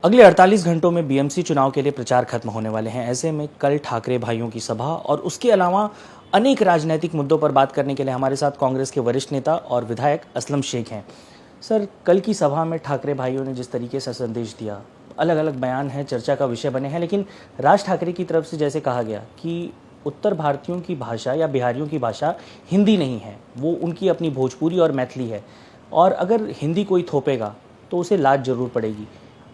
अगले 48 घंटों में बीएमसी चुनाव के लिए प्रचार खत्म होने वाले हैं। ऐसे में कल ठाकरे भाइयों की सभा और उसके अलावा अनेक राजनीतिक मुद्दों पर बात करने के लिए हमारे साथ कांग्रेस के वरिष्ठ नेता और विधायक असलम शेख हैं। सर, कल की सभा में ठाकरे भाइयों ने जिस तरीके से संदेश दिया, अलग अलग बयान हैं, चर्चा का विषय बने हैं, लेकिन राज ठाकरे की तरफ से जैसे कहा गया कि उत्तर भारतीयों की भाषा या बिहारियों की भाषा हिंदी नहीं है, वो उनकी अपनी भोजपुरी और मैथिली है, और अगर हिंदी कोई थोपेगा तो उसे लाज जरूर पड़ेगी।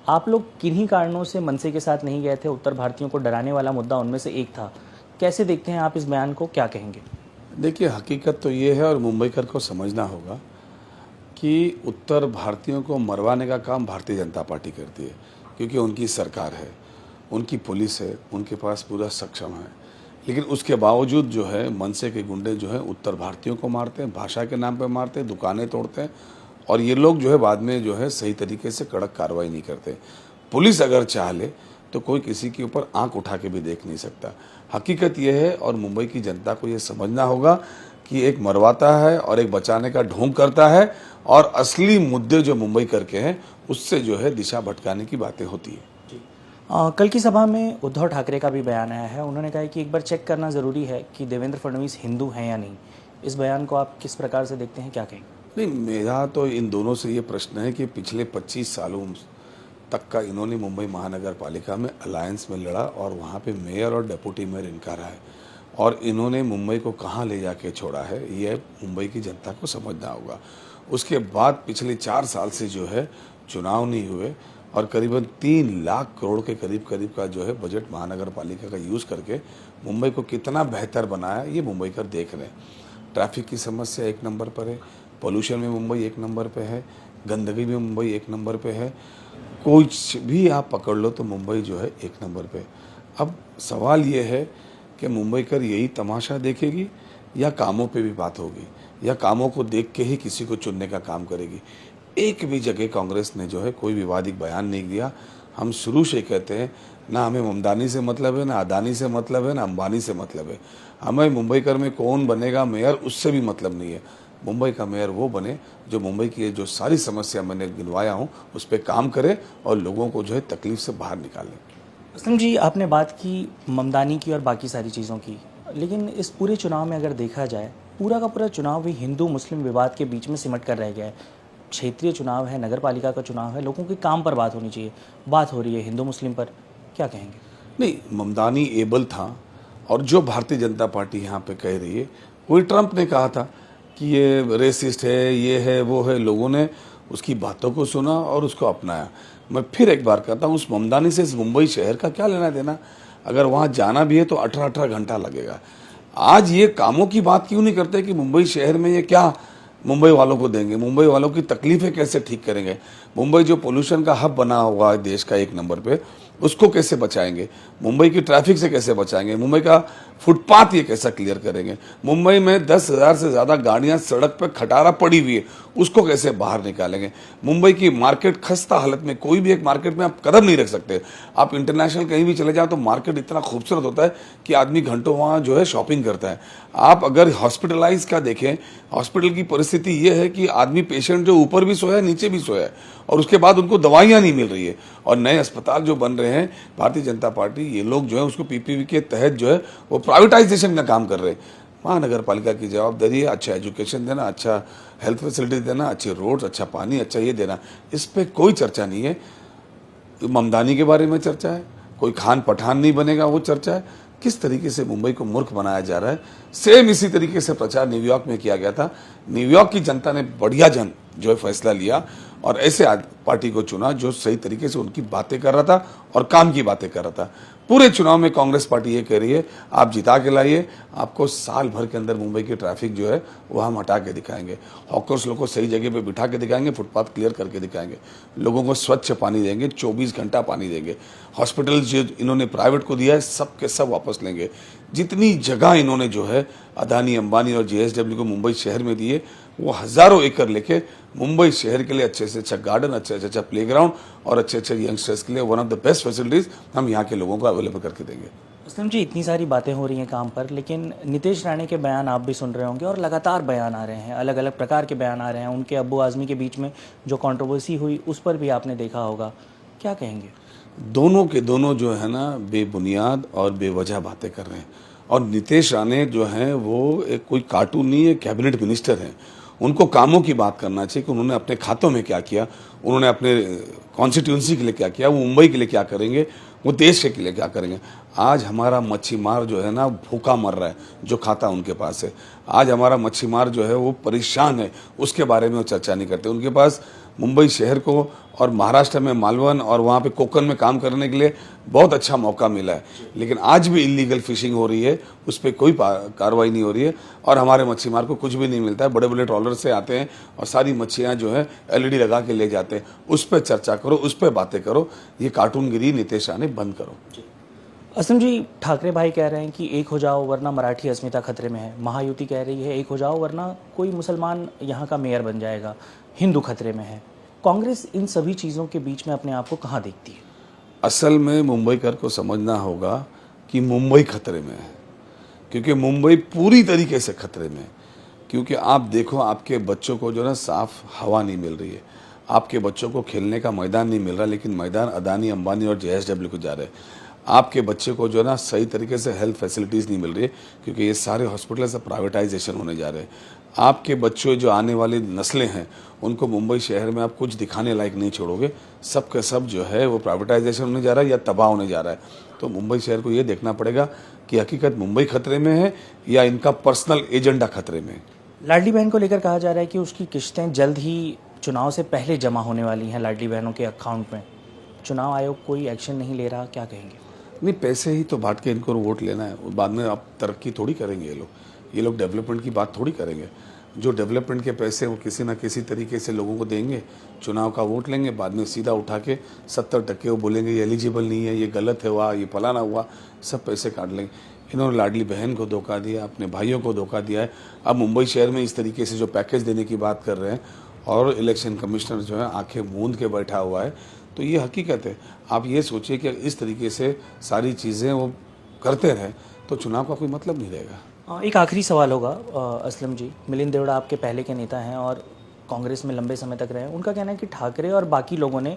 आप लोग किन्हीं कारणों से मनसे के साथ नहीं गए थे, उत्तर भारतीयों को डराने वाला मुद्दा उनमें से एक था। कैसे देखते हैं आप इस बयान को, क्या कहेंगे? देखिए, हकीकत तो ये है और मुंबईकर को समझना होगा कि उत्तर भारतीयों को मरवाने का काम भारतीय जनता पार्टी करती है, क्योंकि उनकी सरकार है, उनकी पुलिस है, उनके पास पूरा सक्षम है। लेकिन उसके बावजूद जो है मनसे के गुंडे जो है उत्तर भारतीयों को मारते हैं, भाषा के नाम पे मारते हैं, दुकानें तोड़ते हैं, और ये लोग जो है बाद में जो है सही तरीके से कड़क कार्रवाई नहीं करते। पुलिस अगर चाह ले तो कोई किसी के ऊपर आंख उठा के भी देख नहीं सकता। हकीकत यह है और मुंबई की जनता को ये समझना होगा कि एक मरवाता है और एक बचाने का ढोंग करता है, और असली मुद्दे जो मुंबई करके हैं उससे जो है दिशा भटकाने की बातें होती है। कल की सभा में उद्धव ठाकरे का भी बयान आया है। उन्होंने कहा कि एक बार चेक करना ज़रूरी है कि देवेंद्र फडणवीस हिंदू हैं या नहीं। इस बयान को आप किस प्रकार से देखते हैं, क्या कहेंगे? नहीं, मेरा तो इन दोनों से ये प्रश्न है कि पिछले 25 सालों तक का इन्होंने मुंबई महानगर पालिका में अलायंस में लड़ा और वहाँ पे मेयर और डेप्यूटी मेयर इनका रहा है, और इन्होंने मुंबई को कहाँ ले जाके छोड़ा है ये मुंबई की जनता को समझना होगा। उसके बाद पिछले 4 साल से जो है चुनाव नहीं हुए और करीबन 3 लाख करोड़ के करीब का जो है बजट महानगर पालिका का यूज़ करके मुंबई को कितना बेहतर बनाया ये मुंबई कर देख रहे हैं। ट्रैफिक की समस्या 1 नंबर पर है, पोल्यूशन में मुंबई 1 नंबर पे है, गंदगी में मुंबई 1 नंबर पे है, कुछ भी आप पकड़ लो तो मुंबई जो है 1 नंबर पे। अब सवाल ये है कि मुंबई कर यही तमाशा देखेगी या कामों पे भी बात होगी, या कामों को देख के ही किसी को चुनने का काम करेगी। एक भी जगह कांग्रेस ने जो है कोई विवादित बयान नहीं दिया। हम शुरू से कहते हैं, ना हमें ममदानी से मतलब है, ना अदानी से मतलब है, ना अंबानी से मतलब है। हमें मुंबईकर में कौन बनेगा मेयर उससे भी मतलब नहीं है। मुंबई का मेयर वो बने जो मुंबई की जो सारी समस्या मैंने गिनवाया हूँ उस पर काम करे और लोगों को जो है तकलीफ से बाहर निकाले। असलम जी, आपने बात की ममदानी की और बाकी सारी चीज़ों की, लेकिन इस पूरे चुनाव में अगर देखा जाए, पूरा का पूरा चुनाव भी हिंदू मुस्लिम विवाद के बीच में सिमट कर रह गया है। क्षेत्रीय चुनाव है, नगर पालिका का चुनाव है, लोगों के काम पर बात होनी चाहिए, बात हो रही है हिंदू मुस्लिम पर। क्या कहेंगे? नहीं, ममदानी एबल था, और जो भारतीय जनता पार्टी यहाँ पे कह रही है, कोई ट्रंप ने कहा था कि ये रेसिस्ट है, ये है, वो है, लोगों ने उसकी बातों को सुना और उसको अपनाया। मैं फिर एक बार कहता हूँ, उस ममदानी से इस मुंबई शहर का क्या लेना देना? अगर वहाँ जाना भी है तो 18-18 घंटा लगेगा। आज ये कामों की बात क्यों नहीं करते कि मुंबई शहर में ये क्या मुंबई वालों को देंगे, मुंबई वालों की तकलीफें कैसे ठीक करेंगे, मुंबई जो पोल्यूशन का हब बना हुआ है देश का 1 नंबर पे, उसको कैसे बचाएंगे, मुंबई की ट्रैफिक से कैसे बचाएंगे, मुंबई का फुटपाथ ये कैसा क्लियर करेंगे, मुंबई में 10,000 से ज़्यादा गाड़ियां सड़क पर खटारा पड़ी हुई है, उसको कैसे बाहर निकालेंगे। मुंबई की मार्केट खस्ता हालत में, कोई भी एक मार्केट में आप कदम नहीं रख सकते। आप इंटरनेशनल कहीं भी चले जाओ तो मार्केट इतना खूबसूरत होता है कि आदमी घंटों वहाँ जो है शॉपिंग करता है। आप अगर हॉस्पिटलाइज का देखें, हॉस्पिटल की परिस्थिति ये है कि आदमी पेशेंट जो ऊपर भी सोया है नीचे भी सोया है, और उसके बाद उनको दवाइयाँ नहीं मिल रही है। और नए अस्पताल जो बन रहे हैं, भारतीय जनता पार्टी ये लोग जो है उसको पीपीपी के तहत जो है वो प्राइवेटाइजेशन का काम कर रहे हैं। महानगर पालिका की जवाबदारी है अच्छा एजुकेशन देना, अच्छा हेल्थ फैसिलिटी देना, अच्छे रोड्स, अच्छा पानी, अच्छा ये देना। इस पर कोई चर्चा नहीं है। ममदानी के बारे में चर्चा है, कोई खान पठान नहीं बनेगा वो चर्चा है। किस तरीके से मुंबई को मूर्ख बनाया जा रहा है। सेम इसी तरीके से प्रचार न्यूयॉर्क में किया गया था। न्यूयॉर्क की जनता ने बढ़िया जो है फैसला लिया और ऐसे पार्टी को चुना जो सही तरीके से उनकी बातें कर रहा था और काम की बातें कर रहा था। पूरे चुनाव में कांग्रेस पार्टी ये कह रही है, आप जिता के लाइए, आपको साल भर के अंदर मुंबई की ट्रैफिक जो है वो हम हटा के दिखाएंगे, हॉकर्स लोग को सही जगह पे बिठा के दिखाएंगे, फुटपाथ क्लियर करके दिखाएंगे, लोगों को स्वच्छ पानी देंगे, 24 घंटा पानी देंगे, हॉस्पिटल जो इन्होंने प्राइवेट को दिया है सब के सब वापस लेंगे। जितनी जगह इन्होंने जो है अदानी, अंबानी और जेएसडब्ल्यू को मुंबई शहर में दिए, वो हजारों एकड़ लेके मुंबई शहर के लिए अच्छे से अच्छा गार्डन, अच्छे से अच्छा प्लेग्राउंड और अच्छे अच्छे यंगस्टर्स के लिए one of the best facilities हम यहाँ के लोगों को अवेलेबल करके देंगे। असलम जी, इतनी सारी बातें हो रही हैं काम पर, लेकिन नीतीश राणे के बयान आप भी सुन रहे होंगे और लगातार बयान आ रहे हैं, अलग अलग प्रकार के बयान आ रहे हैं। उनके अब्बू आज़मी के बीच में जो कंट्रोवर्सी हुई उस पर भी आपने देखा होगा। क्या कहेंगे? दोनों के दोनों जो है ना बेबुनियाद और बेवजह बातें कर रहे हैं। और नीतीश राणे जो हैं वो एक कोई कार्टून नहीं है, कैबिनेट मिनिस्टर हैं। उनको कामों की बात करना चाहिए कि उन्होंने अपने खातों में क्या किया, उन्होंने अपने कॉन्स्टिट्यूंसी के लिए क्या किया, वो मुंबई के लिए क्या करेंगे, वो देश के लिए क्या करेंगे। आज हमारा मच्छीमार जो है ना भूखा मर रहा है, जो खाता उनके पास है। आज हमारा मच्छीमार जो है वो परेशान है, उसके बारे में वो चर्चा नहीं करते। उनके पास मुंबई शहर को और महाराष्ट्र में मालवन और वहाँ पे कोकन में काम करने के लिए बहुत अच्छा मौका मिला है, लेकिन आज भी इलीगल फिशिंग हो रही है, उस पर कोई कार्रवाई नहीं हो रही है और हमारे मच्छीमार को कुछ भी नहीं मिलता है। बड़े बड़े ट्रॉलर से आते हैं और सारी मच्छियाँ जो है एलईडी लगा के ले जाते हैं। उस पर चर्चा करो, उस पर बातें करो, ये कार्टूनगिरी नीतीश राणे बंद करो। असलम जी, ठाकरे भाई कह रहे हैं कि एक हो जाओ वरना मराठी अस्मिता खतरे में है। महायुति कह रही है एक हो जाओ वरना कोई मुसलमान यहाँ का मेयर बन जाएगा, हिंदू खतरे में है। कांग्रेस इन सभी चीज़ों के बीच में अपने आप को कहाँ देखती है? असल में मुंबईकर को समझना होगा कि मुंबई खतरे में है, क्योंकि मुंबई पूरी तरीके से खतरे में है। क्योंकि आप देखो, आपके बच्चों को जो ना साफ हवा नहीं मिल रही है, आपके बच्चों को खेलने का मैदान नहीं मिल रहा, लेकिन मैदान अदानी, अंबानी और JSW को जा रहे हैं। आपके बच्चे को जो ना सही तरीके से हेल्थ फैसिलिटीज़ नहीं मिल रही है, क्योंकि ये सारे हॉस्पिटल से प्राइवेटाइजेशन होने जा रहे हैं। आपके बच्चों जो आने वाली नस्लें हैं उनको मुंबई शहर में आप कुछ दिखाने लायक नहीं छोड़ोगे। सब का सब जो है वो प्राइवेटाइजेशन होने जा रहा है या तबाह होने जा रहा है। तो मुंबई शहर को ये देखना पड़ेगा कि हकीकत मुंबई खतरे में है या इनका पर्सनल एजेंडा खतरे में है। लाडली बहन को लेकर कहा जा रहा है कि उसकी किस्तें जल्द ही चुनाव से पहले जमा होने वाली हैं लाडली बहनों के अकाउंट में। चुनाव आयोग कोई एक्शन नहीं ले रहा, क्या कहेंगे? नहीं, पैसे ही तो बांट के इनको वोट लेना है, बाद में आप तरक्की थोड़ी करेंगे। ये लोग डेवलपमेंट की बात थोड़ी करेंगे। जो डेवलपमेंट के पैसे वो किसी ना किसी तरीके से लोगों को देंगे, चुनाव का वोट लेंगे, बाद में सीधा उठा के 70% वो बोलेंगे ये एलिजिबल नहीं है, ये गलत है, हुआ ये फलाना हुआ, सब पैसे काट लेंगे। इन्होंने लाडली बहन को धोखा दिया, अपने भाइयों को धोखा दिया है। अब मुंबई शहर में इस तरीके से जो पैकेज देने की बात कर रहे हैं और इलेक्शन कमिश्नर जो है आंखें मूंद के बैठा हुआ है, तो ये हकीकत है। आप ये सोचिए कि इस तरीके से सारी चीज़ें वो करते रहे तो चुनाव का कोई मतलब नहीं रहेगा। एक आखिरी सवाल होगा असलम जी, मिलिंद देवड़ा आपके पहले के नेता हैं और कांग्रेस में लंबे समय तक रहे हैं। उनका कहना है कि ठाकरे और बाकी लोगों ने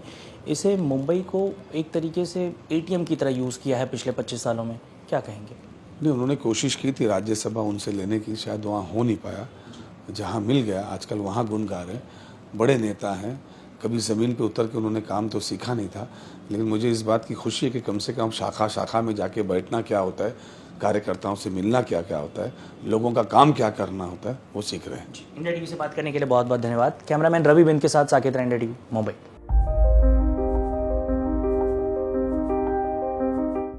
इसे मुंबई को एक तरीके से ATM की तरह यूज़ किया है पिछले 25 सालों में, क्या कहेंगे? नहीं, उन्होंने कोशिश की थी राज्यसभा उनसे लेने की, शायद वहाँ हो नहीं पाया। जहाँ मिल गया आजकल वहाँ गुन गा रहे। बड़े नेता हैं, कभी ज़मीन पे उतर के उन्होंने काम तो सीखा नहीं था, लेकिन मुझे इस बात की खुशी है कि कम से कम शाखा शाखा में जाके बैठना क्या होता है, कार्यकर्ताओं से मिलना क्या क्या होता है, लोगों का काम क्या करना होता है, वो सीख रहे हैं। इंडिया टीवी से बात करने के लिए बहुत बहुत धन्यवाद। कैमरामैन रवि बिंद के साथ साकेत, इंडिया टीवी, मुंबई।